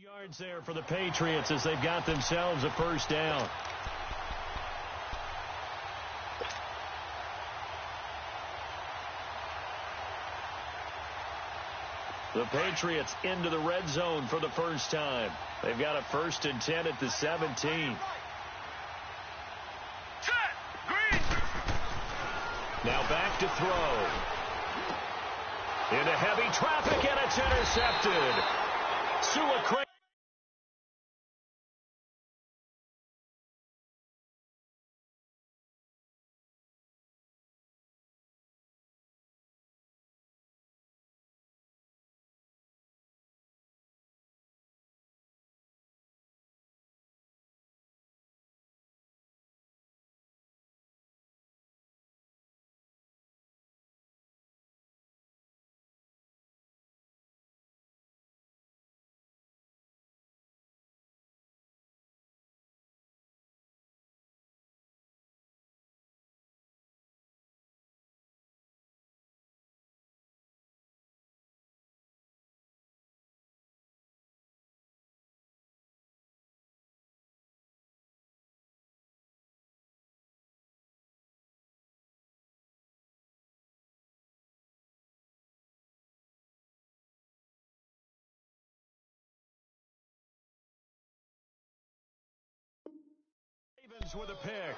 Yards there for the Patriots as they've got themselves a first down. The Patriots into the red zone for the first time. They've got a 1st and 10 at the 17. Now back to throw. Into heavy traffic, and it's intercepted. Sua with a pick.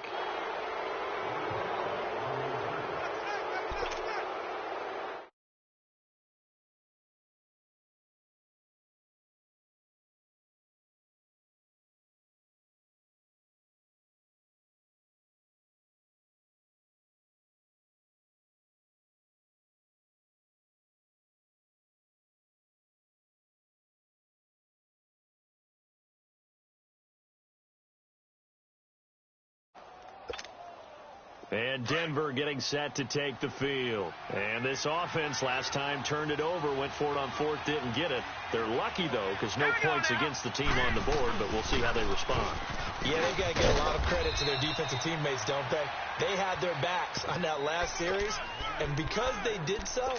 And Denver getting set to take the field. And this offense last time turned it over, went for it on 4th, didn't get it. They're lucky, though, because no points against the team on the board, but we'll see how they respond. Yeah, they've got to give a lot of credit to their defensive teammates, don't they? They had their backs on that last series, and because they did so,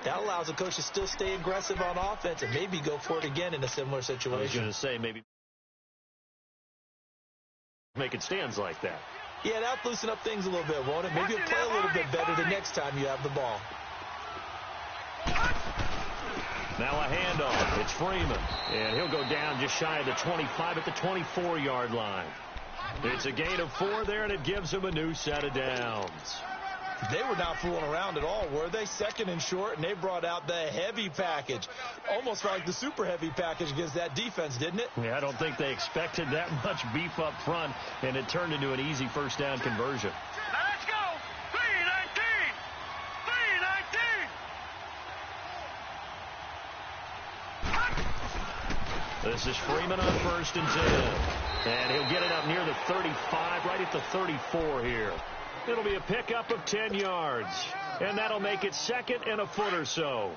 that allows the coach to still stay aggressive on offense and maybe go for it again in a similar situation. I was going to say maybe making stands like that. Yeah, that'll loosen up things a little bit, won't it? Maybe you'll play a little bit better the next time you have the ball. Now a handoff. It's Freeman. And he'll go down just shy of the 25 at the 24-yard line. It's a gain of 4 there, and it gives him a new set of downs. They were not fooling around at all, were they? 2nd and short, and they brought out the heavy package. Almost like the super heavy package against that defense, didn't it? Yeah, I don't think they expected that much beef up front, and it turned into an easy first down conversion. Now let's go! 3-19! 3-19! This is Freeman on 1st and 10. And he'll get it up near the 35, right at the 34 here. It'll be a pickup of 10 yards. And that'll make it 2nd and a foot or so.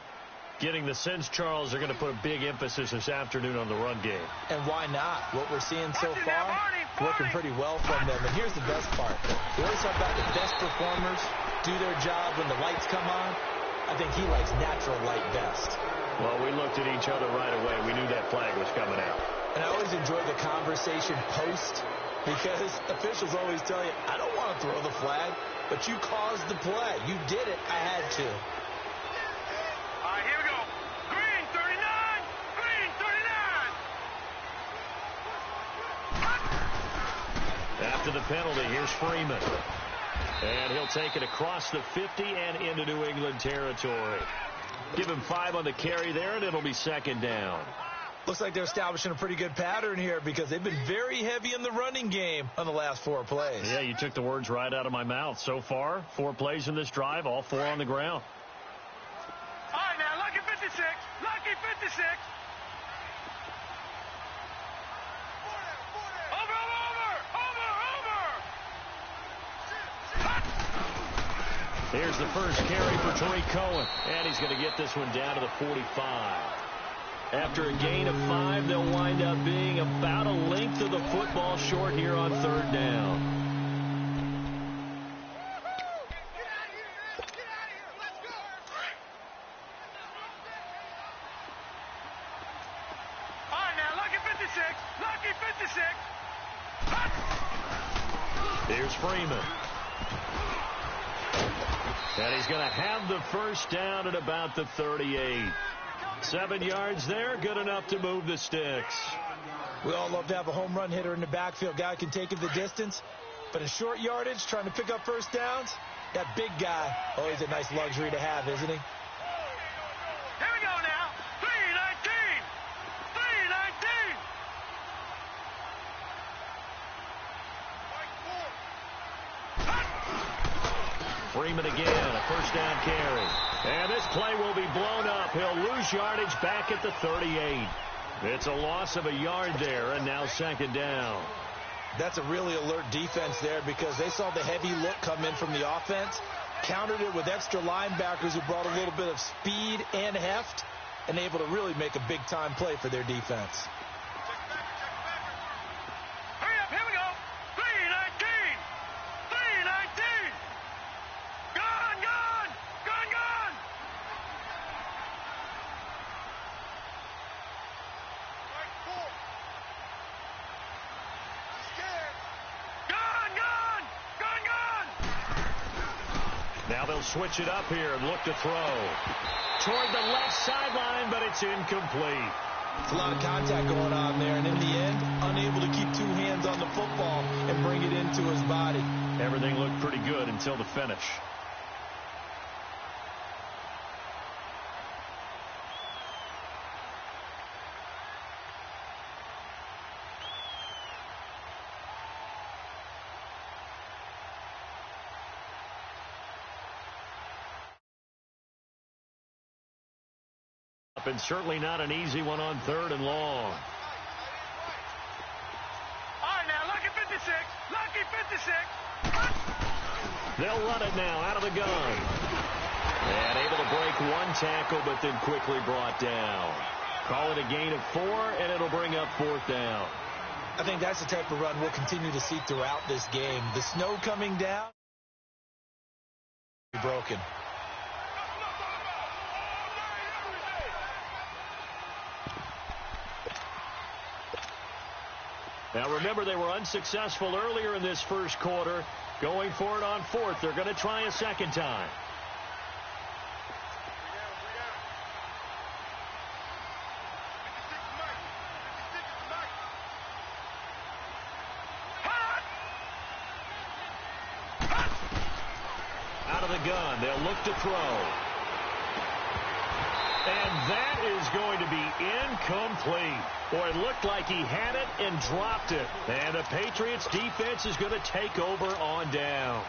Getting the sense, Charles, are going to put a big emphasis this afternoon on the run game. And why not? What we're seeing so far, working pretty well from them. And here's the best part. We always talk about the best performers do their job when the lights come on. I think he likes natural light best. Well, we looked at each other right away. We knew that flag was coming out. And I always enjoy the conversation post, because officials always tell you, I don't want to throw the flag, but you caused the play. You did it. I had to. All right, here we go. Green 39. Green 39. After the penalty, here's Freeman. And he'll take it across the 50 and into New England territory. Give him 5 on the carry there, and it'll be 2nd down. Looks like they're establishing a pretty good pattern here because they've been very heavy in the running game on the last 4 plays. Yeah, you took the words right out of my mouth. So far, 4 plays in this drive, all 4 on the ground. All right, now, lucky 56. Lucky 56. Over. Here's the first carry for Tariq Cohen, and he's going to get this one down to the 45. After a gain of 5, they'll wind up being about a length of the football short here on 3rd down. All right, now, lucky Here's Freeman. And he's going to have the first down at about the 38. 7 yards there, good enough to move the sticks. We all love to have a home run hitter in the backfield. Guy can take it the distance. But in short yardage, trying to pick up first downs, that big guy, always a nice luxury to have, isn't he? Here we go now. 3-19. 3-19. Freeman again, a first down carry. And this play will be blown up. He'll lose yardage back at the 38. It's a loss of a yard there, and now second down. That's a really alert defense there because they saw the heavy look come in from the offense, countered it with extra linebackers who brought a little bit of speed and heft, and able to really make a big-time play for their defense. Hurry up, here we go. 3-19. 3-19. Gone, gone. Gone, gone. Gone, gone. Gone, gone. Now they'll switch it up here and look to throw. Toward the left sideline, but it's incomplete. It's a lot of contact going on there, and in the end, unable to keep two hands on the football and bring it into his body. Everything looked pretty good until the finish. And certainly not an easy one on 3rd and long. All right, now, lucky 56. Lucky 56. They'll run it now out of the gun. And able to break one tackle, but then quickly brought down. Call it a gain of 4, and it'll bring up 4th down. I think that's the type of run we'll continue to see throughout this game. The snow coming down, broken. Now remember, they were unsuccessful earlier in this first quarter. Going for it on 4th. They're going to try a second time. Out of the gun, they'll look to throw. And that is going to be incomplete. Boy, it looked like he had it and dropped it. And the Patriots defense is going to take over on down.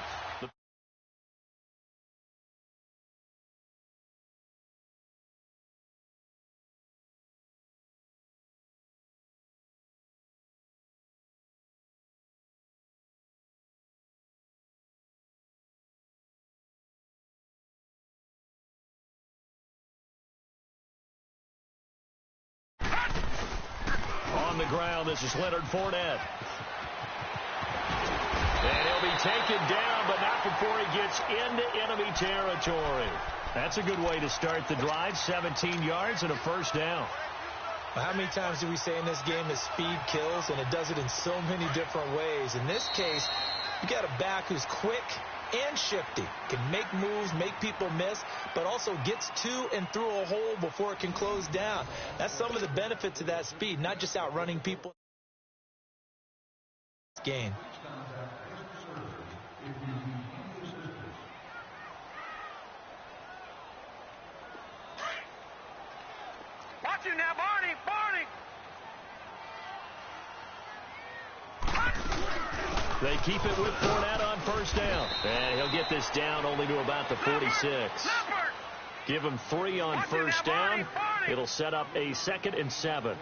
On the ground, this is Leonard Fournette. And he'll be taken down, but not before he gets into enemy territory. That's a good way to start the drive. 17 yards and a first down. How many times do we say in this game that speed kills, and it does it in so many different ways? In this case, you got a back who's quick and shifty, can make moves, make people miss, but also gets to and through a hole before it can close down. That's some of the benefits of that speed, not just outrunning people. Gain. Watch him now, Barney. Barney. They keep it with Fournette on first down. And he'll get this down only to about the 46. Give him 3 on first down. It'll set up a 2nd and 7.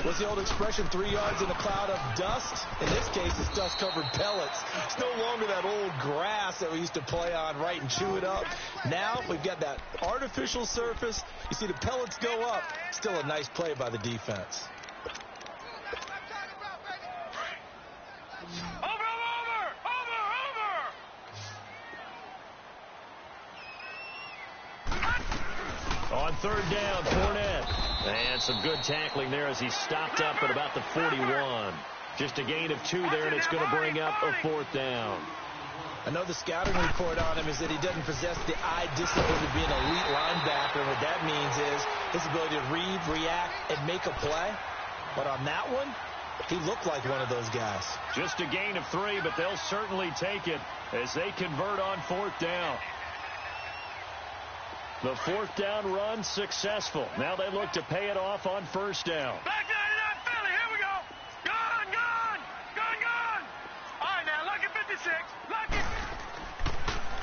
What's the old expression, 3 yards in a cloud of dust? In this case, it's dust-covered pellets. It's no longer that old grass that we used to play on, right, and chew it up. Now we've got that artificial surface. You see the pellets go up. Still a nice play by the defense. On 3rd down, Fournette. And some good tackling there as he stopped up at about the 41. Just a gain of 2 there, and it's going to bring up a 4th down. I know the scouting report on him is that he doesn't possess the eye discipline to be an elite linebacker. What that means is his ability to read, react, and make a play. But on that one, he looked like one of those guys. Just a gain of 3, but they'll certainly take it as they convert on 4th down. The 4th down run successful. Now they look to pay it off on 1st down. Back 99 Philly, here we go. Gone, gone, gone, gone. All right, now, lucky 56, lucky.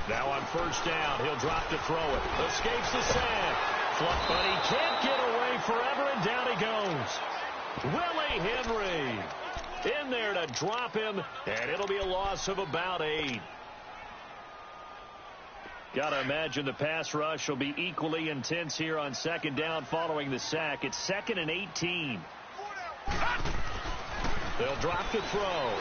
Now on 1st down, he'll drop to throw it. Escapes the sack. But he can't get away forever, and down he goes. Willie Henry in there to drop him, and it'll be a loss of about 8. Got to imagine the pass rush will be equally intense here on 2nd down following the sack. It's 2nd and 18. They'll drop to throw.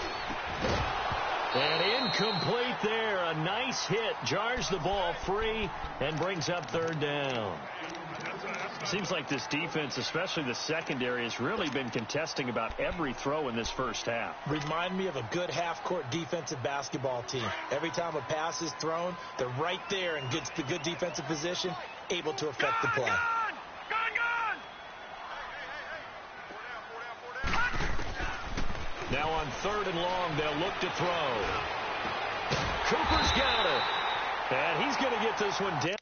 And incomplete there. A nice hit. Jars the ball free and brings up 3rd down. Seems like this defense, especially the secondary, has really been contesting about every throw in this first half. Remind me of a good half-court defensive basketball team. Every time a pass is thrown, they're right there in good defensive position, able to affect the play. Now on 3rd and long, they'll look to throw. Cooper's got it. And he's going to get this one down.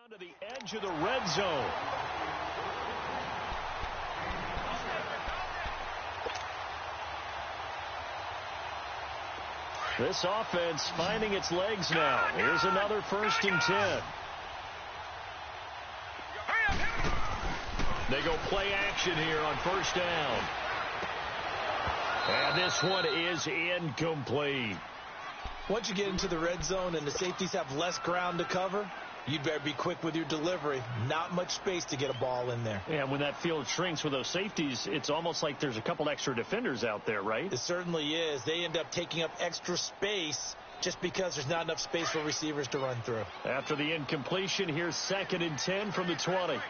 To the edge of the red zone. This offense finding its legs now. Here's another 1st and 10. They go play action here on 1st down. And this one is incomplete. Once you get into the red zone and the safeties have less ground to cover, you'd better be quick with your delivery. Not much space to get a ball in there. And when that field shrinks with those safeties, it's almost like there's a couple extra defenders out there, right? It certainly is. They end up taking up extra space just because there's not enough space for receivers to run through. After the incompletion, here's 2nd and 10 from the 20. All right,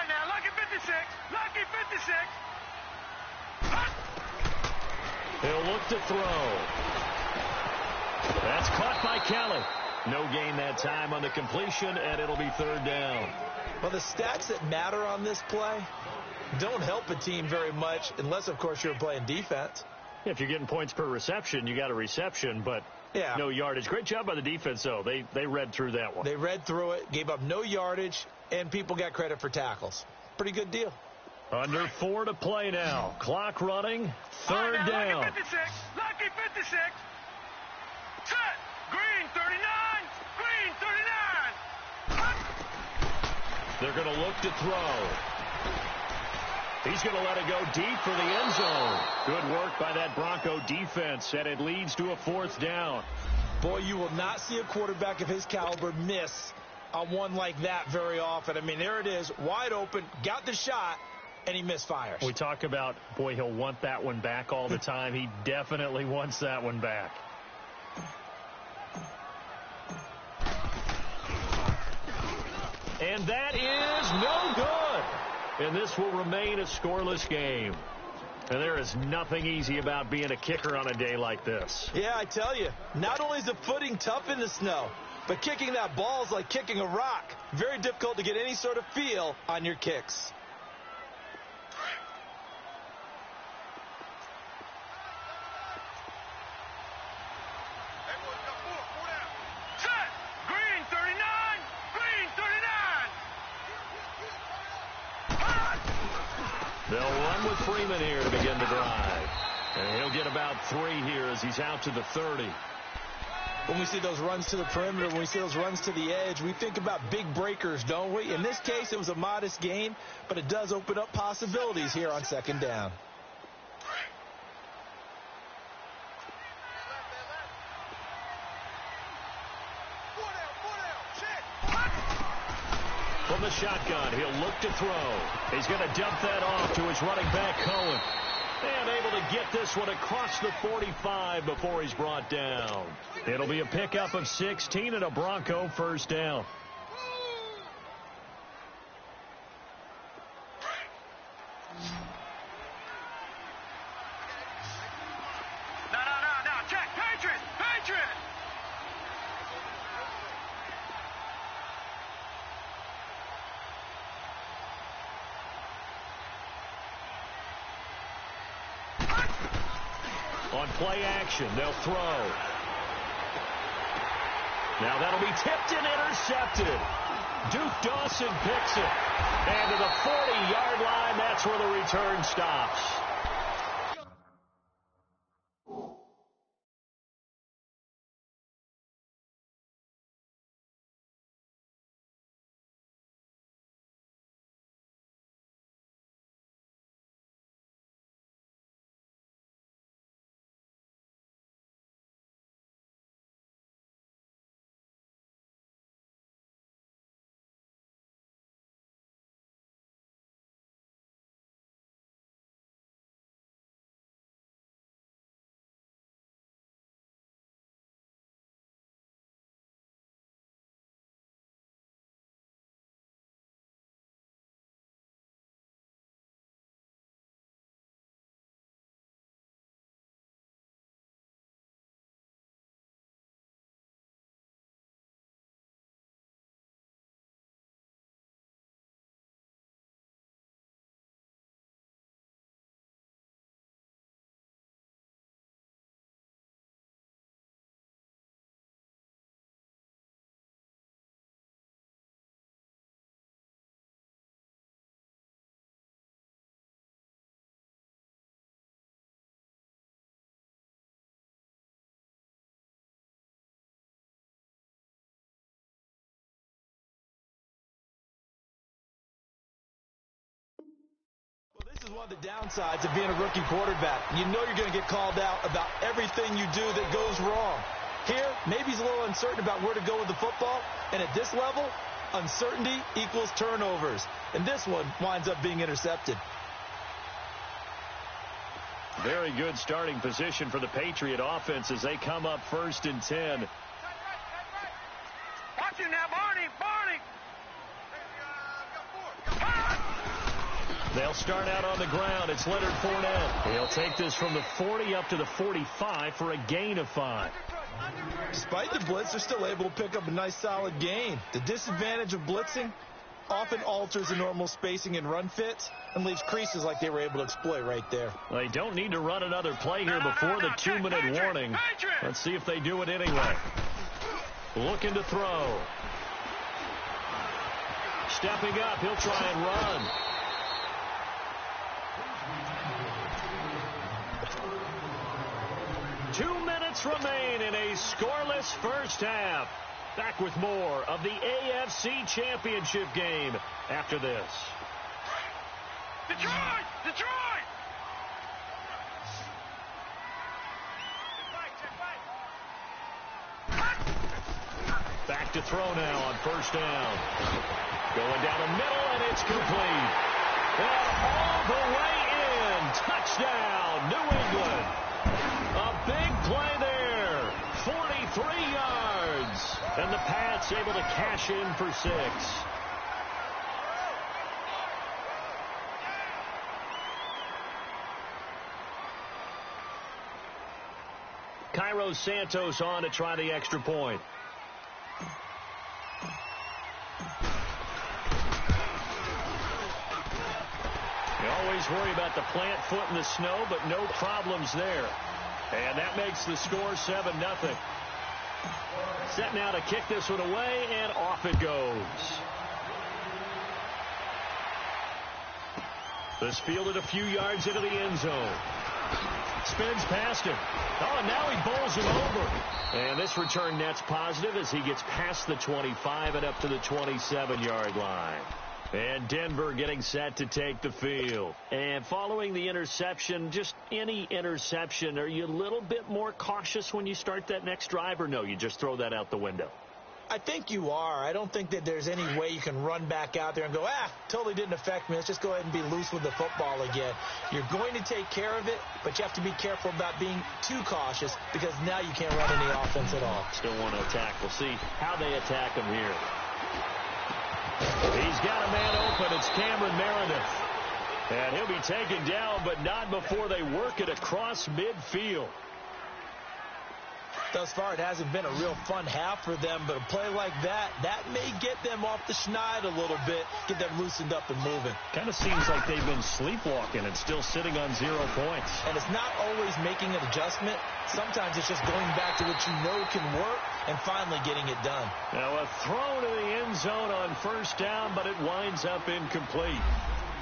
now, lucky 56, lucky 56. He'll look to throw. That's caught by Kelly. No gain that time on the completion, and it'll be 3rd down. Well, the stats that matter on this play don't help a team very much unless, of course, you're playing defense. If you're getting points per reception, you got a reception, but no yardage. Great job by the defense, though. They read through that one. They read through it, gave up no yardage, and people got credit for tackles. Pretty good deal. Under 4 to play now. Clock running. 3rd down. Lucky 56. Lucky 56. Set. Green 39. Green 39. They're going to look to throw. He's going to let it go deep for the end zone. Good work by that Bronco defense, and it leads to a 4th down. Boy, you will not see a quarterback of his caliber miss on one like that very often. I mean, there it is, wide open, got the shot, and he misfires. We talk about, boy, he'll want that one back all the time. He definitely wants that one back. And that is no good. And this will remain a scoreless game. And there is nothing easy about being a kicker on a day like this. Yeah, I tell you, not only is the footing tough in the snow, but kicking that ball is like kicking a rock. Very difficult to get any sort of feel on your kicks. They'll run with Freeman here to begin the drive. And he'll get about 3 here as he's out to the 30. When we see those runs to the perimeter, when we see those runs to the edge, we think about big breakers, don't we? In this case, it was a modest gain, but it does open up possibilities here on second down. From the shotgun, he'll look to throw. He's going to dump that off to his running back, Cohen. And able to get this one across the 45 before he's brought down. It'll be a pickup of 16 and a Bronco first down. No. Check. Patriot. On play action, they'll throw. Now that'll be tipped and intercepted. Duke Dawson picks it. And to the 40-yard line, that's where the return stops. This is one of the downsides of being a rookie quarterback. You know you're going to get called out about everything you do that goes wrong. Here, maybe he's a little uncertain about where to go with the football, and at this level, uncertainty equals turnovers. And this one winds up being intercepted. Very good starting position for the Patriot offense as they come up 1st and 10. Watch him now, Barney. They'll start out on the ground. It's Leonard Fournette. He'll take this from the 40 up to the 45 for a gain of 5. Despite the blitz, they're still able to pick up a nice solid gain. The disadvantage of blitzing often alters the normal spacing and run fits and leaves creases like they were able to exploit right there. They don't need to run another play here before the 2-minute warning. Let's see if they do it anyway. Looking to throw. Stepping up, he'll try and run. Remain in a scoreless first half. Back with more of the AFC Championship game after this. Detroit! Back to throw now on first down. Going down the middle, and it's complete. And all the way in. Touchdown, New England. A big play there. 43 yards. And the Pats able to cash in for 6. Cairo Santos on to try the extra point. You always worry about the plant foot in the snow, but no problems there. And that makes the score 7-0. Set now to kick this one away, and off it goes. This fielded a few yards into the end zone. Spins past him. Oh, and now he bowls him over. And this return net's positive as he gets past the 25 and up to the 27-yard line. And Denver getting set to take the field. And following the interception, just any interception, are you a little bit more cautious when you start that next drive, or no, you just throw that out the window? I think you are. I don't think that there's any way you can run back out there and go, totally didn't affect me. Let's just go ahead and be loose with the football again. You're going to take care of it, but you have to be careful about being too cautious because now you can't run any offense at all. Still want to attack. We'll see how they attack him here. He's got a man open. It's Cameron Meredith. And he'll be taken down, but not before they work it across midfield. Thus far, it hasn't been a real fun half for them, but a play like that may get them off the schneid a little bit, get them loosened up and moving. Kind of seems like they've been sleepwalking and still sitting on 0 points. And it's not always making an adjustment. Sometimes it's just going back to what you know can work and finally getting it done. Now a throw to the end zone on first down, but it winds up incomplete.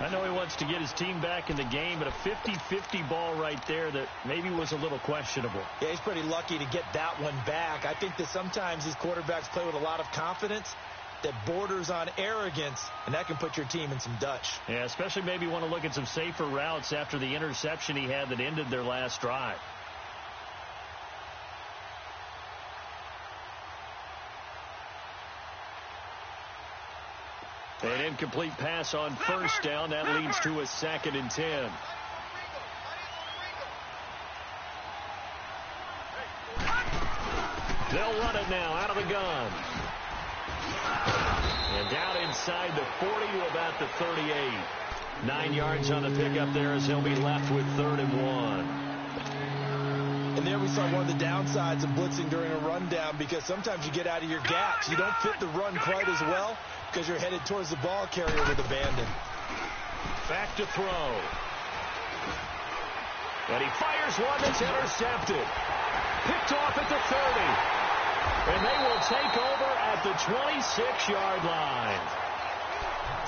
I know he wants to get his team back in the game, but a 50-50 ball right there that maybe was a little questionable. Yeah, he's pretty lucky to get that one back. I think that sometimes these quarterbacks play with a lot of confidence that borders on arrogance, and that can put your team in some Dutch. Yeah, especially maybe want to look at some safer routes after the interception he had that ended their last drive. An incomplete pass on first down. That leads to a 2nd and 10. They'll run it now out of the gun. And down inside the 40 to about the 38. 9 yards on the pickup there as he'll be left with 3rd and 1. And there we saw one of the downsides of blitzing during a rundown, because sometimes you get out of your gaps. You don't fit the run quite as well because you're headed towards the ball carrier with abandon. Back to throw. And he fires one that's intercepted. Picked off at the 30. And they will take over at the 26-yard line.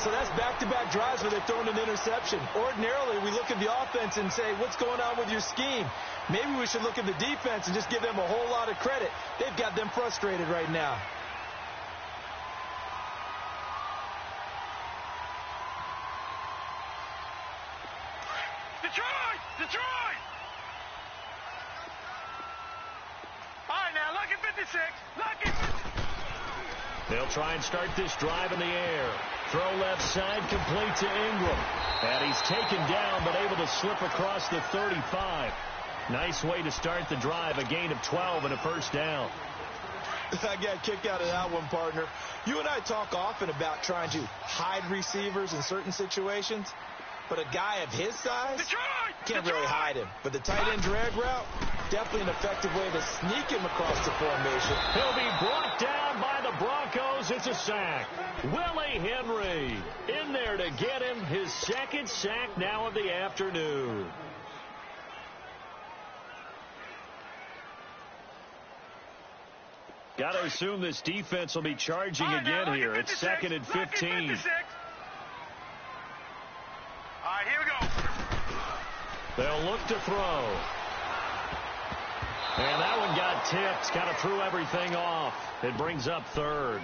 So that's back-to-back drives where they've thrown an interception. Ordinarily, we look at the offense and say, what's going on with your scheme? Maybe we should look at the defense and just give them a whole lot of credit. They've got them frustrated right now. Detroit! Detroit! All right, now, lucky 56. Lucky 56. They'll try and start this drive in the air. Throw left side, complete to Ingram. And he's taken down, but able to slip across the 35. Nice way to start the drive, a gain of 12 and a first down. I got a kick out of that one, partner. You and I talk often about trying to hide receivers in certain situations, but a guy of his size can't really hide him. But the tight end drag route, definitely an effective way to sneak him across the formation. He'll be brought down by the Broncos. It's a sack. Willie Henry in there to get him his 2nd sack now of the afternoon. Got to assume this defense will be charging again here. It's 2nd and 15. All right, here we go. They'll look to throw. And that one got tipped. Kind of threw everything off. It brings up 3rd.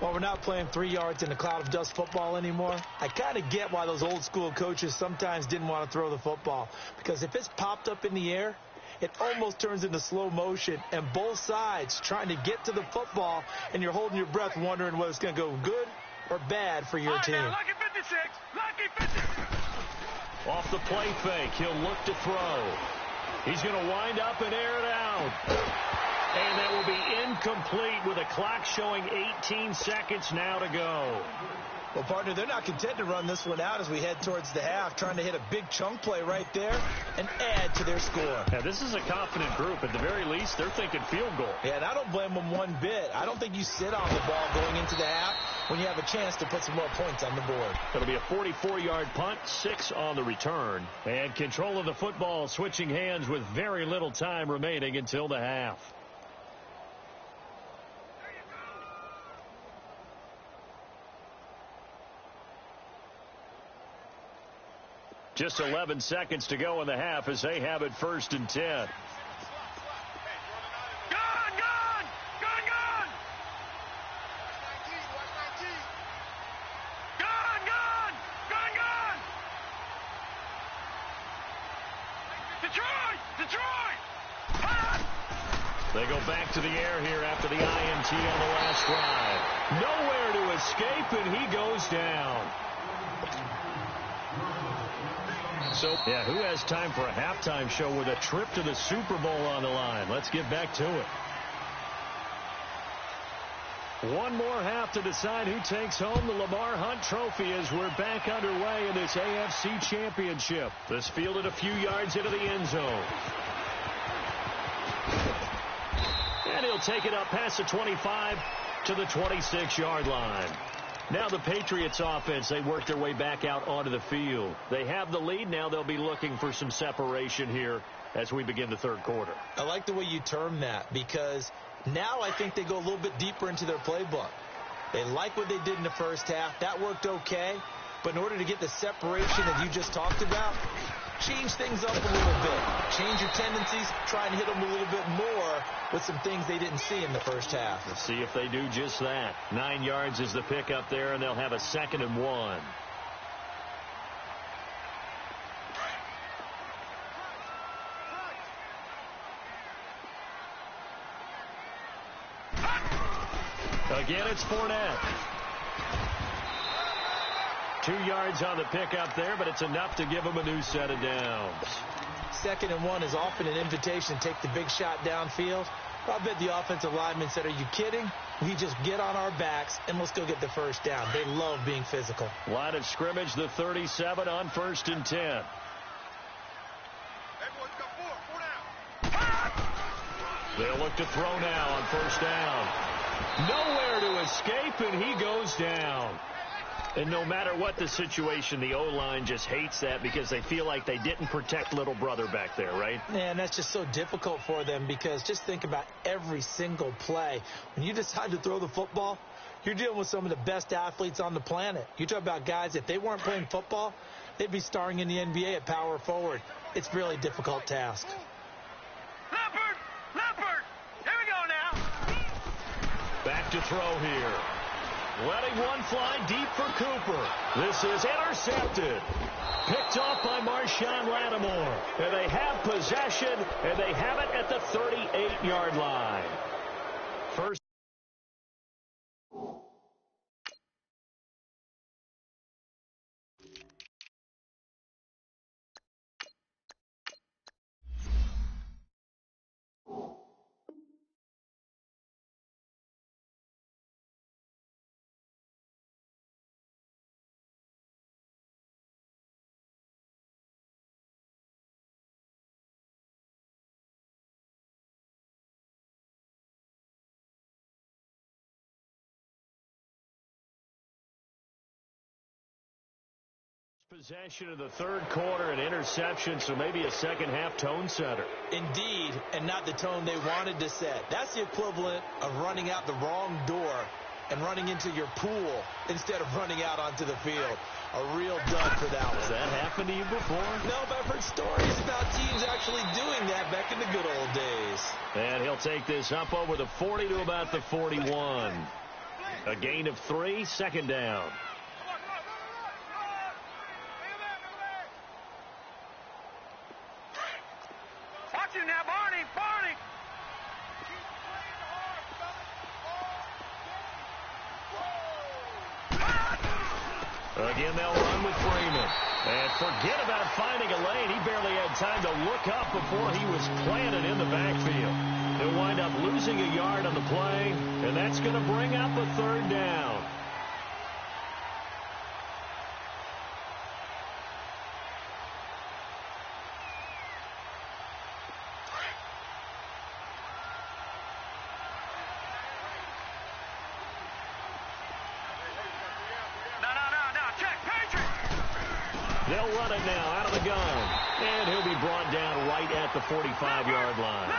Well, we're not playing 3 yards in a cloud of dust football anymore. I kind of get why those old school coaches sometimes didn't want to throw the football. Because if it's popped up in the air, it almost turns into slow motion, and both sides trying to get to the football, and you're holding your breath wondering whether it's going to go good or bad for your team. Now, lucky 56. Lucky 56. Off the play fake, he'll look to throw. He's going to wind up and air it out. And that will be incomplete with a clock showing 18 seconds now to go. Well, partner, they're not content to run this one out as we head towards the half, trying to hit a big chunk play right there and add to their score. Yeah, this is a confident group. At the very least, they're thinking field goal. Yeah, and I don't blame them one bit. I don't think you sit on the ball going into the half when you have a chance to put some more points on the board. It'll be a 44-yard punt, 6 on the return. And control of the football switching hands with very little time remaining until the half. Just 11 seconds to go in the half as they have it 1st and 10. Gone! Gone! Gone! Gone! Gone! Gone! Gone! Gone! Detroit! Detroit! They go back to the air here after the INT on the last drive. Nowhere to escape, and he goes down. So, yeah, who has time for a halftime show with a trip to the Super Bowl on the line? Let's get back to it. One more half to decide who takes home the Lamar Hunt Trophy as we're back underway in this AFC Championship. This fielded a few yards into the end zone. And he'll take it up past the 25 to the 26-yard line. Now the Patriots offense, they work their way back out onto the field. They have the lead. Now they'll be looking for some separation here as we begin the third quarter. I like the way you term that because now I think they go a little bit deeper into their playbook. They like what they did in the first half. That worked okay. But in order to get the separation that you just talked about, change things up a little bit. Change your tendencies. Try and hit them a little bit more with some things they didn't see in the first half. Let's see if they do just that. 9 yards is the pickup there, and they'll have a 2nd and 1. Again, it's Fournette. 2 yards on the pickup there, but it's enough to give them a new set of downs. 2nd and 1 is often an invitation to take the big shot downfield. I bet the offensive linemen said, are you kidding? We just get on our backs and let's go get the first down. They love being physical. Line of scrimmage, the 37 on 1st and 10. They'll look to throw now on 1st down. Nowhere to escape, and he goes down. And no matter what the situation, the O-line just hates that because they feel like they didn't protect little brother back there, right? Man, that's just so difficult for them because just think about every single play. When you decide to throw the football, you're dealing with some of the best athletes on the planet. You talk about guys, if they weren't playing football, they'd be starring in the NBA at power forward. It's a really difficult task. Leopard! Leopard! Here we go now! Back to throw here. Letting one fly deep for Cooper. This is intercepted. Picked off by Marshawn Lattimore. And they have possession, and they have it at the 38-yard line. First. Possession of the third quarter, an interception, so maybe a second-half tone setter. Indeed, and not the tone they wanted to set. That's the equivalent of running out the wrong door and running into your pool instead of running out onto the field. A real dud for that one. Has that happened to you before? No, but I've heard stories about teams actually doing that back in the good old days. And he'll take this up over the 40 to about the 41. A gain of 3, 2nd down. Watch him now, Barney! Barney! Again, they'll run with Freeman. And forget about finding a lane. He barely had time to look up before he was planted in the backfield. He'll wind up losing a yard on the play, and that's going to bring up a 3rd down. They'll run it now out of the gun. And he'll be brought down right at the 45-yard line.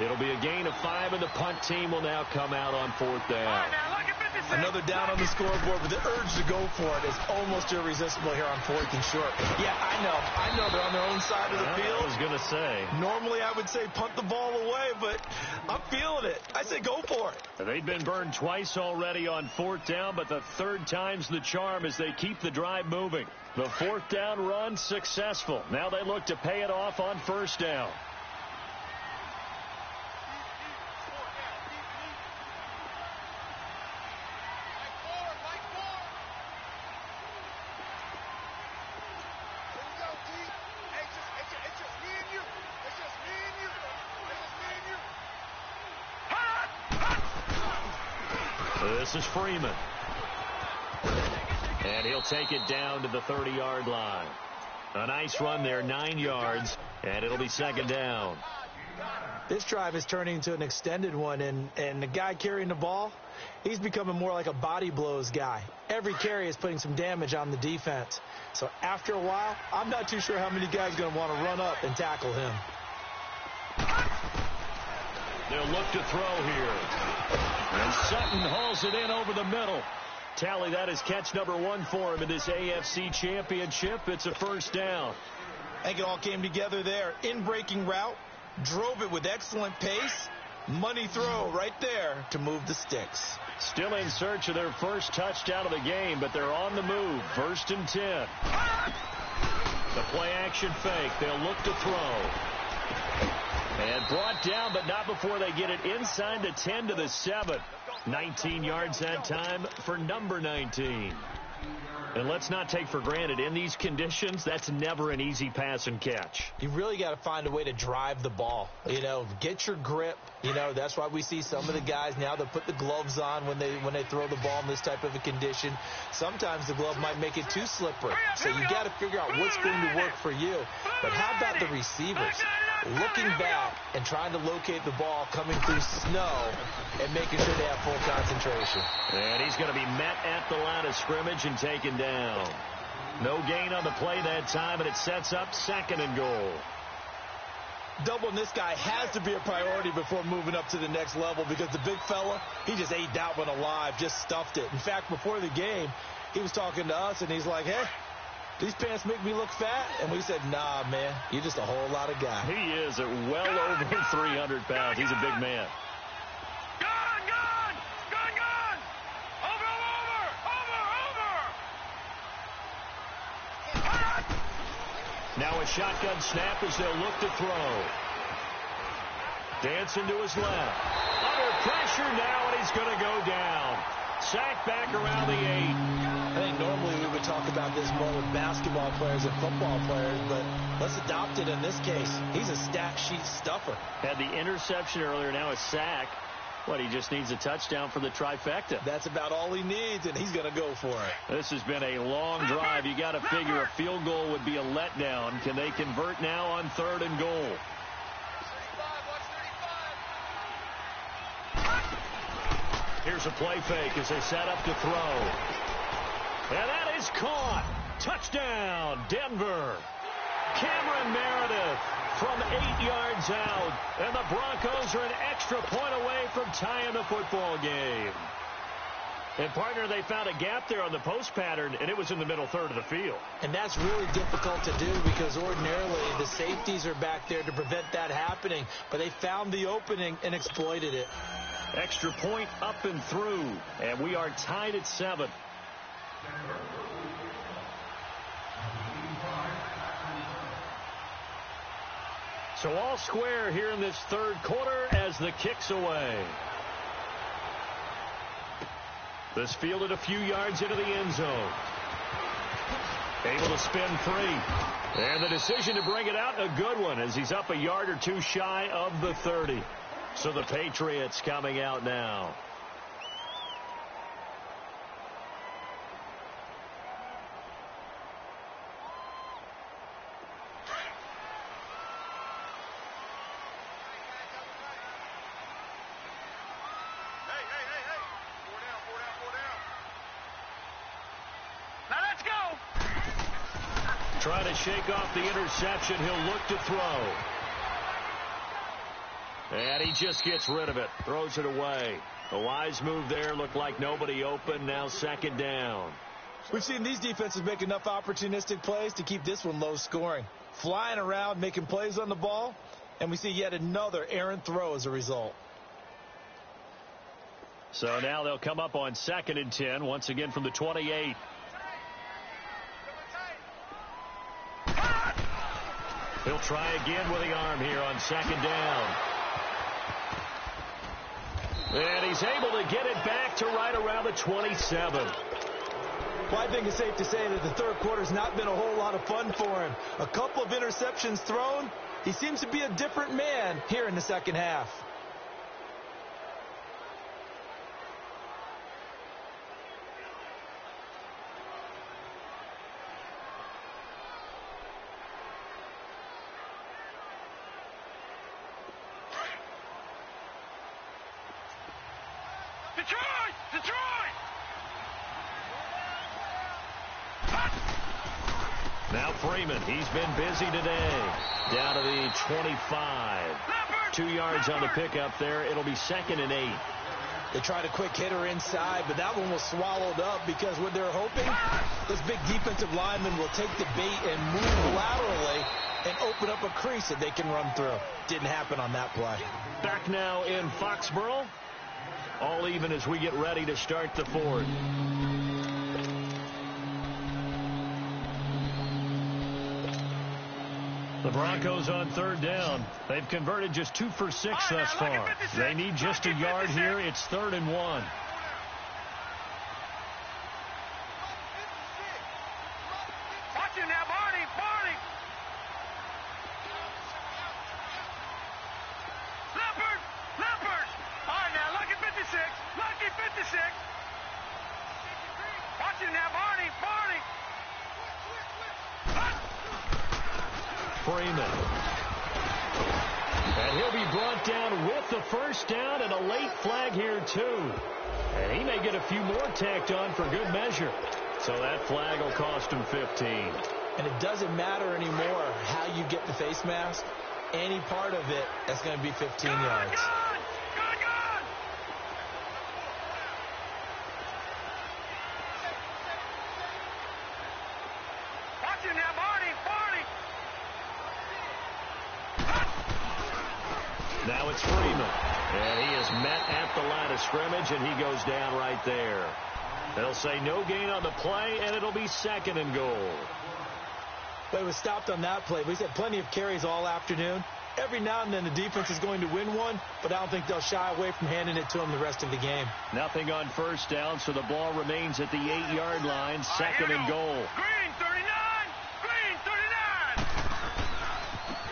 It'll be a gain of 5, and the punt team will now come out on 4th down. All right, now look at Another down on the scoreboard, but the urge to go for it is almost irresistible here on 4th and short. Yeah, I know they're on their own side of the field. I was going to say. Normally I would say punt the ball away, but I'm feeling it. I say go for it. They've been burned twice already on 4th down, but the third time's the charm as they keep the drive moving. The 4th down run successful. Now they look to pay it off on 1st down. This is Freeman. And he'll take it down to the 30-yard line. A nice run there, 9 yards, and it'll be 2nd down. This drive is turning into an extended one, and the guy carrying the ball, he's becoming more like a body blows guy. Every carry is putting some damage on the defense. So after a while, I'm not too sure how many guys are going to want to run up and tackle him. They'll look to throw here. And Sutton hauls it in over the middle. Tally, that is catch number 1 for him in this AFC Championship. It's a 1st down. I think it all came together there. In-breaking route, drove it with excellent pace. Money throw right there to move the sticks. Still in search of their first touchdown of the game, but they're on the move. 1st and 10. The play-action fake. They'll look to throw. And brought down, but not before they get it inside the 10 to the 7. 19 yards that time for number 19. And let's not take for granted, in these conditions, that's never an easy pass and catch. You really got to find a way to drive the ball. You know, get your grip. You know, that's why we see some of the guys now that put the gloves on when they throw the ball in this type of a condition. Sometimes the glove might make it too slippery. So you got to figure out what's going to work for you. But how about the receivers? Looking back and trying to locate the ball coming through snow and making sure they have full concentration. And he's going to be met at the line of scrimmage and taken down. No gain on the play that time, and it sets up 2nd and goal. Doubling this guy has to be a priority before moving up to the next level, because the big fella, he just ate that one alive, just stuffed it. In fact, before the game, he was talking to us, and he's like, hey, these pants make me look fat? And we said, nah, man, you're just a whole lot of guy. He is at well over 300 pounds. He's a big man. Gone, gone, gone, gone. Over, over, over. Now a shotgun snap as they'll look to throw. Dancing to his left. Under pressure now, and he's going to go down. Sacked back around the 8. I think normally we would talk about this more with basketball players and football players, but let's adopt it in this case. He's a stat sheet stuffer. Had the interception earlier, now a sack. What, he just needs a touchdown for the trifecta. That's about all he needs, and he's going to go for it. This has been a long drive. You got to figure a field goal would be a letdown. Can they convert now on 3rd and goal? Here's a play fake as they set up to throw. And that is caught. Touchdown, Denver. Cameron Meredith from 8 yards out. And the Broncos are an extra point away from tying the football game. And, partner, they found a gap there on the post pattern, and it was in the middle 3rd of the field. And that's really difficult to do because ordinarily the safeties are back there to prevent that happening. But they found the opening and exploited it. Extra point up and through, and we are tied at 7. So all square here in this 3rd quarter as the kick's away. This fielded a few yards into the end zone. Able to spin free. And the decision to bring it out, a good one, as he's up a yard or two shy of the 30. So the Patriots coming out now. Trying to shake off the interception. He'll look to throw. And he just gets rid of it. Throws it away. A wise move there. Looked like nobody open. Now second down. We've seen these defenses make enough opportunistic plays to keep this one low scoring. Flying around, making plays on the ball, and we see yet another errant throw as a result. So now they'll come up on 2nd and 10, once again from the 28. He'll try again with the arm here on 2nd down. And he's able to get it back to right around the 27. Well, I think it's safe to say that the third quarter's not been a whole lot of fun for him. A couple of interceptions thrown. He seems to be a different man here in the second half. Detroit! Now Freeman, he's been busy today. Down to the 25. 2 yards on the pickup there. It'll be 2nd and 8. They tried a quick hitter inside, but that one was swallowed up because what they're hoping, this big defensive lineman will take the bait and move laterally and open up a crease that they can run through. Didn't happen on that play. Back now in Foxborough. All even as we get ready to start the fourth. The Broncos on 3rd down. They've converted just 2 for 6 thus far. They need just a yard here. It's 3rd and 1. Watch him now, Barney. Leopard. All right, now, lucky 56. Watch him now, Barney. Freeman. And he'll be brought down with the first down and a late flag here, too. And he may get a few more tacked on for good measure. So that flag will cost him 15. And it doesn't matter anymore how you get the face mask. Any part of it, that's going to be 15 yards. Good. Watch him now, Barney. Now it's Freeman. And he is met at the line of scrimmage, and he goes down right there. They'll say no gain on the play, and it'll be 2nd and goal. But it was stopped on that play. He's had plenty of carries all afternoon. Every now and then the defense is going to win one, but I don't think they'll shy away from handing it to him the rest of the game. Nothing on first down, so the ball remains at the 8-yard line, 2nd and goal. Green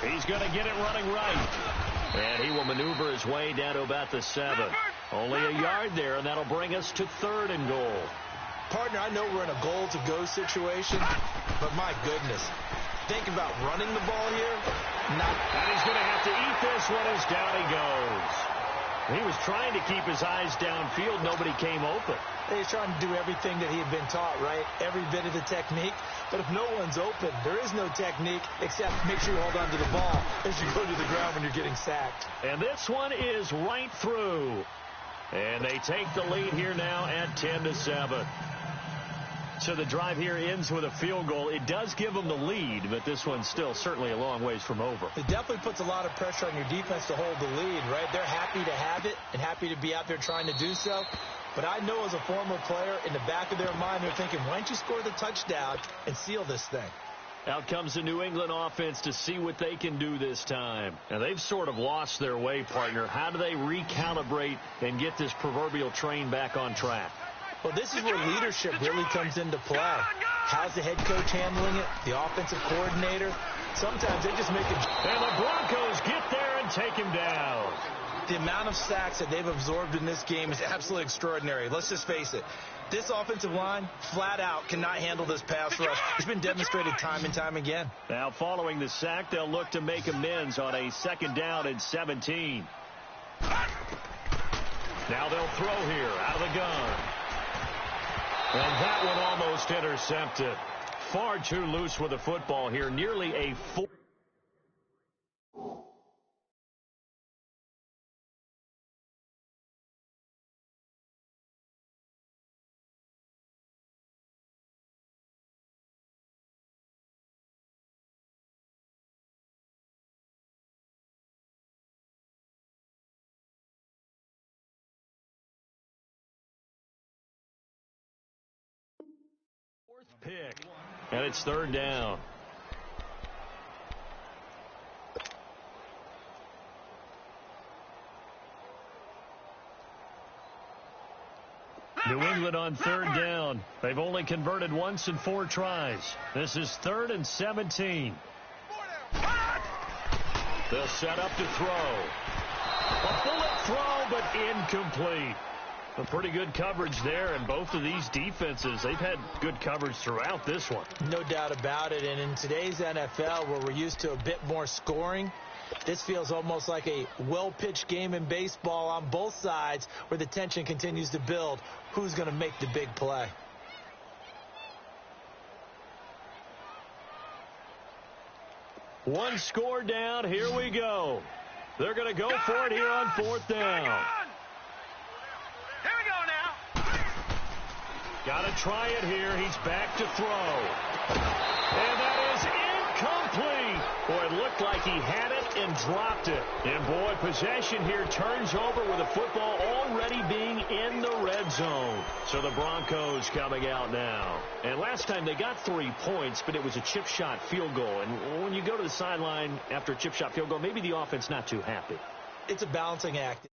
39. He's going to get it running right. And he will maneuver his way down to about the 7. Only a yard there, and that'll bring us to 3rd and goal. Partner, I know we're in a goal-to-go situation, but my goodness. Think about running the ball here. And he's going to have to eat this one as down he goes. He was trying to keep his eyes downfield. Nobody came open. He's trying to do everything that he had been taught, right? Every bit of the technique. But if no one's open, there is no technique except make sure you hold on to the ball as you go to the ground when you're getting sacked. And this one is right through. And they take the lead here now at 10-7. So the drive here ends with a field goal. It does give them the lead, but this one's still certainly a long ways from over. It definitely puts a lot of pressure on your defense to hold the lead, right? They're happy to have it and happy to be out there trying to do so. But I know as a former player, in the back of their mind, they're thinking, why don't you score the touchdown and seal this thing? Out comes the New England offense to see what they can do this time. And they've sort of lost their way, partner. How do they recalibrate and get this proverbial train back on track? Well, this is where leadership really comes into play. How's the head coach handling it? The offensive coordinator? Sometimes they just make it. And the Broncos get there and take him down. The amount of sacks that they've absorbed in this game is absolutely extraordinary. Let's just face it. This offensive line, flat out, cannot handle this pass rush. It's been demonstrated time and time again. Now, following the sack, they'll look to make amends on a 2nd down and 17. Now they'll throw here out of the gun. And that one almost intercepted. Far too loose with the football here. Nearly a 4. pick. And it's third down. New England on third down. They've only converted once in 4 tries. This is 3rd and 17. They'll set up to throw. A bullet throw, but incomplete. A pretty good coverage there, and both of these defenses, they've had good coverage throughout this one. No doubt about it, and in today's NFL, where we're used to a bit more scoring, this feels almost like a well-pitched game in baseball on both sides where the tension continues to build. Who's going to make the big play? One score down. Here we go. They're going to go for it here on 4th down. Here we go now. Got to try it here. He's back to throw. And that is incomplete. Boy, it looked like he had it and dropped it. And, boy, possession here turns over with the football already being in the red zone. So the Broncos coming out now. And last time they got 3 points, but it was a chip shot field goal. And when you go to the sideline after a chip shot field goal, maybe the offense not too happy. It's a balancing act.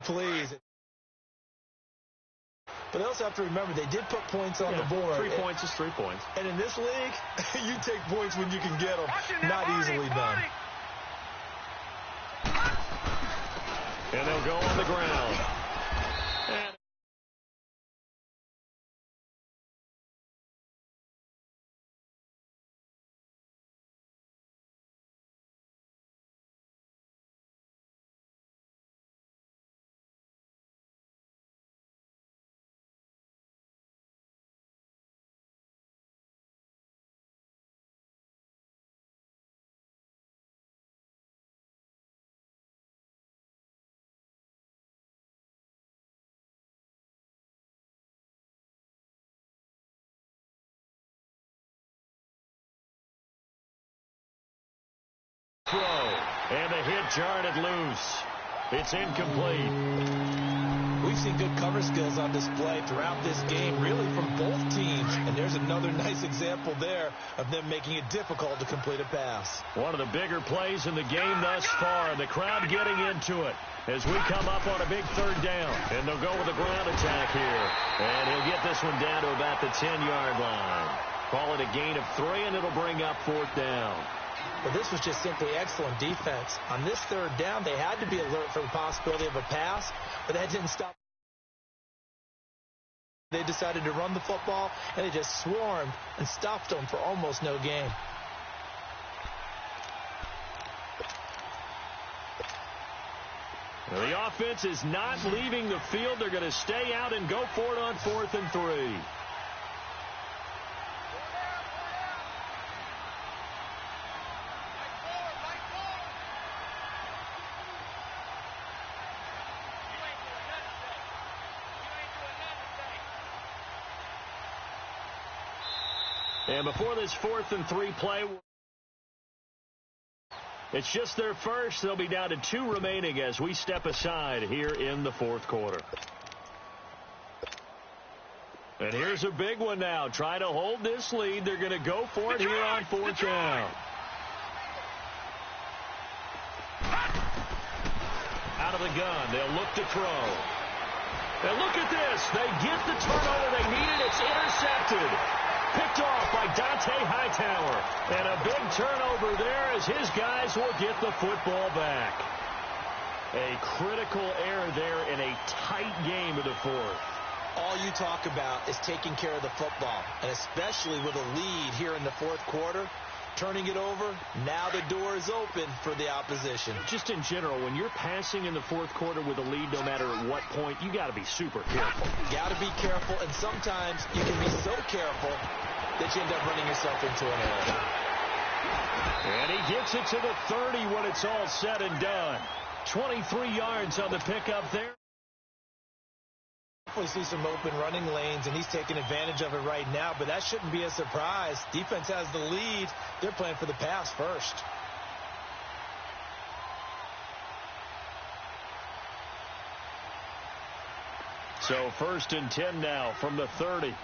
Please. But they also have to remember they did put points on the board. 3 points is 3 points. And in this league, you take points when you can get them. Not easily done. And they'll go on the ground. And throw. And the hit jarred it loose. It's incomplete. We've seen good cover skills on display throughout this game, really from both teams. And there's another nice example there of them making it difficult to complete a pass. One of the bigger plays in the game thus far. The crowd getting into it as we come up on a big 3rd down. And they'll go with a ground attack here. And he'll get this one down to about the 10-yard line. Call it a gain of 3, and it'll bring up 4th down. Well, this was just simply excellent defense. On this 3rd down, they had to be alert for the possibility of a pass, but that didn't stop. They decided to run the football, and they just swarmed and stopped them for almost no gain. Well, the offense is not leaving the field. They're going to stay out and go for it on 4th and 3. And before this 4th and 3 play, it's just their first. They'll be down to 2 remaining as we step aside here in the 4th quarter. And here's a big one now. Trying to hold this lead. They're going to go for it here on 4th down. Out of the gun. They'll look to throw. And look at this. They get the turnover they needed. It's intercepted. Picked off by Dante Hightower. And a big turnover there as his guys will get the football back. A critical error there in a tight game of the 4th. All you talk about is taking care of the football, and especially with a lead here in the 4th quarter. Turning it over, now the door is open for the opposition. Just in general, when you're passing in the 4th quarter with a lead, no matter at what point, you got to be super careful. Got to be careful, and sometimes you can be so careful that you end up running yourself into an error. And he gets it to the 30 when it's all said and done. 23 yards on the pickup there. We see some open running lanes, and he's taking advantage of it right now, but that shouldn't be a surprise. Defense has the lead. They're playing for the pass first. So 1st and 10 now from the 30.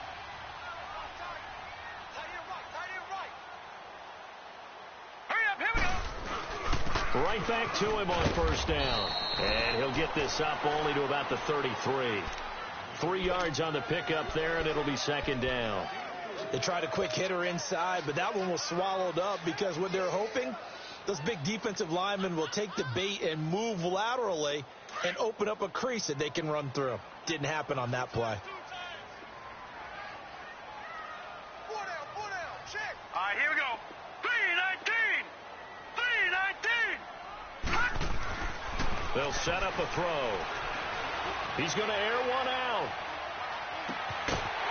Right back to him on first down. And he'll get this up only to about the 33. 3 yards on the pickup there, and it'll be second down. They tried a quick hitter inside, but that one was swallowed up because what they're hoping, those big defensive linemen will take the bait and move laterally and open up a crease that they can run through. Didn't happen on that play. All right, here we go. 319. 319. They'll set up a throw. He's going to air one out.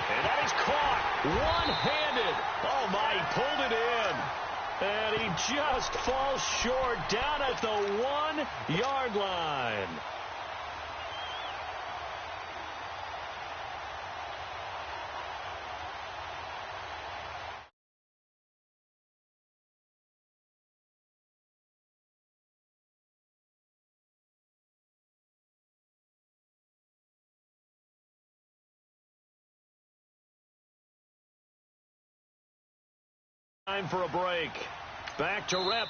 And that is caught one-handed. Oh, my, he pulled it in. And he just falls short down at the 1-yard line. Time for a break. Back to rep.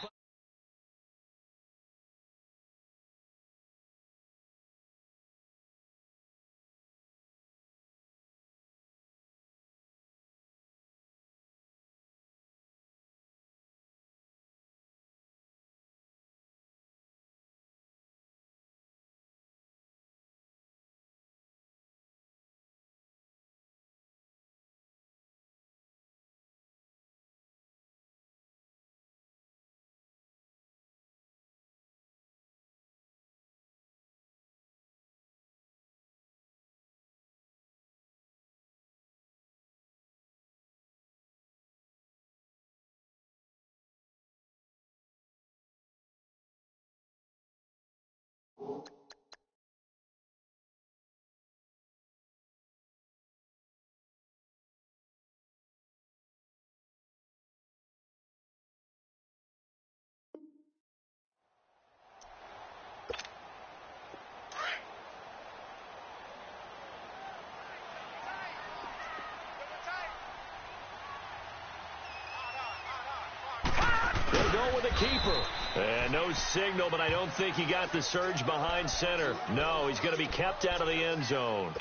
They'll go with a keeper. And no signal, but I don't think he got the surge behind center. No, he's going to be kept out of the end zone.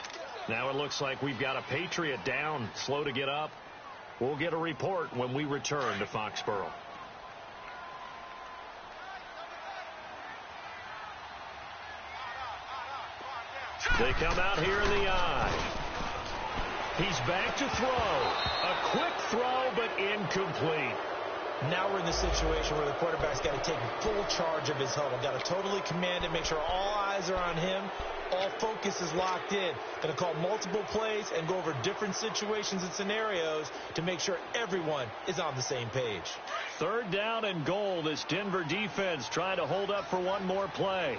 Now it looks like we've got a Patriot down, slow to get up. We'll get a report when we return to Foxborough. They come out here in the eye. He's back to throw. A quick throw, but incomplete. Now we're in the situation where the quarterback's got to take full charge of his huddle. Got to totally command it, make sure all eyes are on him. All focus is locked in. Going to call multiple plays and go over different situations and scenarios to make sure everyone is on the same page. 3rd down and goal. This Denver defense trying to hold up for one more play.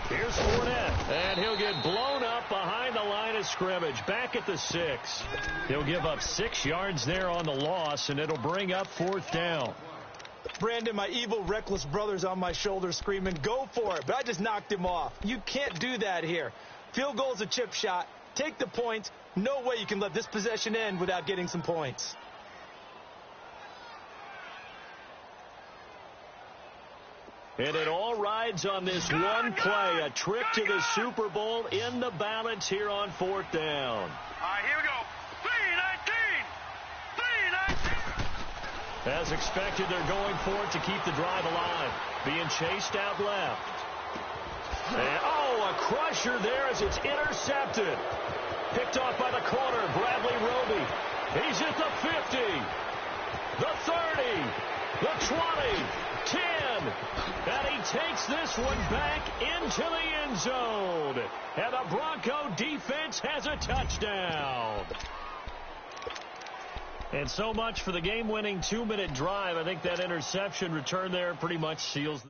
Here's Fournette, and he'll get blown up behind the line of scrimmage, back at the 6. He'll give up 6 yards there on the loss, and it'll bring up 4th down. Brandon, my evil, reckless brother's on my shoulder screaming, go for it, but I just knocked him off. You can't do that here. Field goal's a chip shot. Take the points. No way you can let this possession end without getting some points. And it all rides on this one play. A trip to the Super Bowl in the balance here on 4th down. All right, here we go. 319. 319. As expected, they're going for it to keep the drive alive. Being chased out left. And, a crusher there as it's intercepted. Picked off by the corner, Bradley Roby. He's at the 50, the 30, the 20, 10. And he takes this one back into the end zone. And the Bronco defense has a touchdown. And so much for the game-winning 2-minute drive. I think that interception return there pretty much seals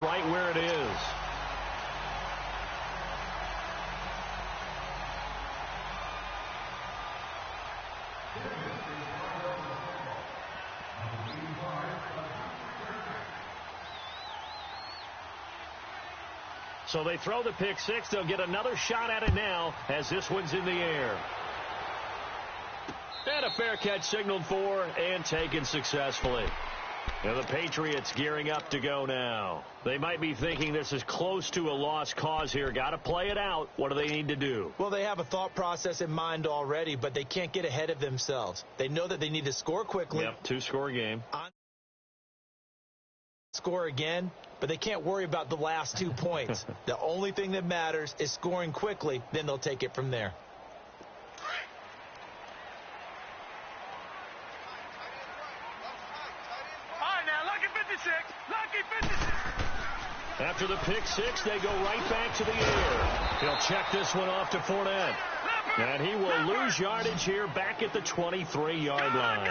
right where it is. So they throw the pick six. They'll get another shot at it now as this one's in the air. And a fair catch signaled for and taken successfully. And the Patriots gearing up to go now. They might be thinking this is close to a lost cause here. Got to play it out. What do they need to do? Well, they have a thought process in mind already, but they can't get ahead of themselves. They know that they need to score quickly. Yep, two-score game. Score again, but they can't worry about the last 2 points. The only thing that matters is scoring quickly, then they'll take it from there. All right, now, lucky 56. Lucky 56. After the pick six, they go right back to the air. He'll check this one off to Fournette. And he will lose yardage here back at the 23-yard line.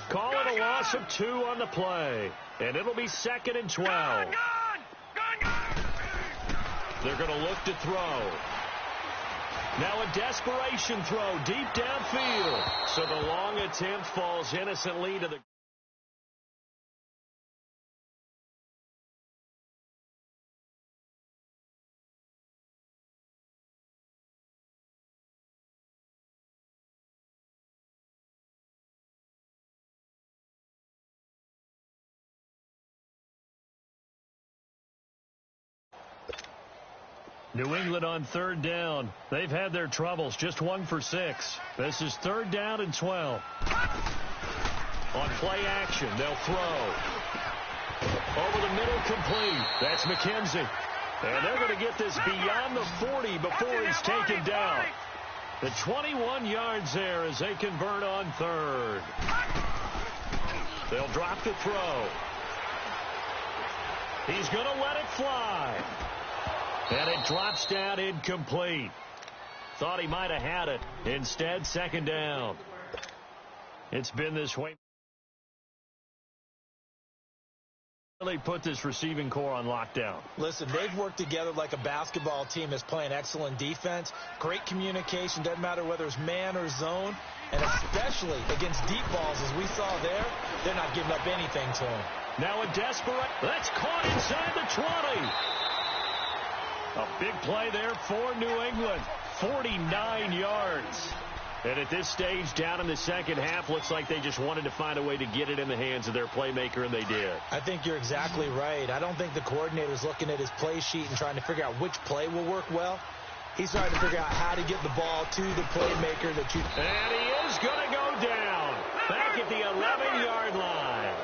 Calling a loss of 2 on the play. And it'll be 2nd and 12. They're going to look to throw. Now a desperation throw deep downfield. So the long attempt falls innocently to the... New England on 3rd down. They've had their troubles. Just 1 for 6. This is 3rd down and 12. On play action, they'll throw. Over the middle, complete. That's McKenzie. And they're going to get this beyond the 40 before he's taken down. The 21 yards there as they convert on 3rd. They'll drop the throw. He's going to let it fly. And it drops down incomplete. Thought he might have had it. Instead, 2nd down. It's been this way. Really put this receiving core on lockdown. Listen, they've worked together like a basketball team that's playing excellent defense. Great communication. Doesn't matter whether it's man or zone. And especially against deep balls, as we saw there, they're not giving up anything to him. Now a desperate. That's caught inside the 20. A big play there for New England. 49 yards. And at this stage, down in the second half, looks like they just wanted to find a way to get it in the hands of their playmaker, and they did. I think you're exactly right. I don't think the coordinator's looking at his play sheet and trying to figure out which play will work well. He's trying to figure out how to get the ball to the playmaker that you... And he is going to go down. Back at the 11-yard line.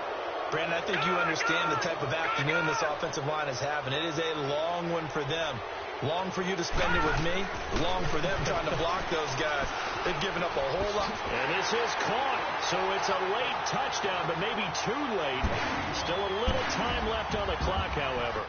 Brandon, I think you understand the type of afternoon this offensive line is having. It is a long one for them. Long for you to spend it with me. Long for them trying to block those guys. They've given up a whole lot. And this is caught. So it's a late touchdown, but maybe too late. Still a little time left on the clock, however.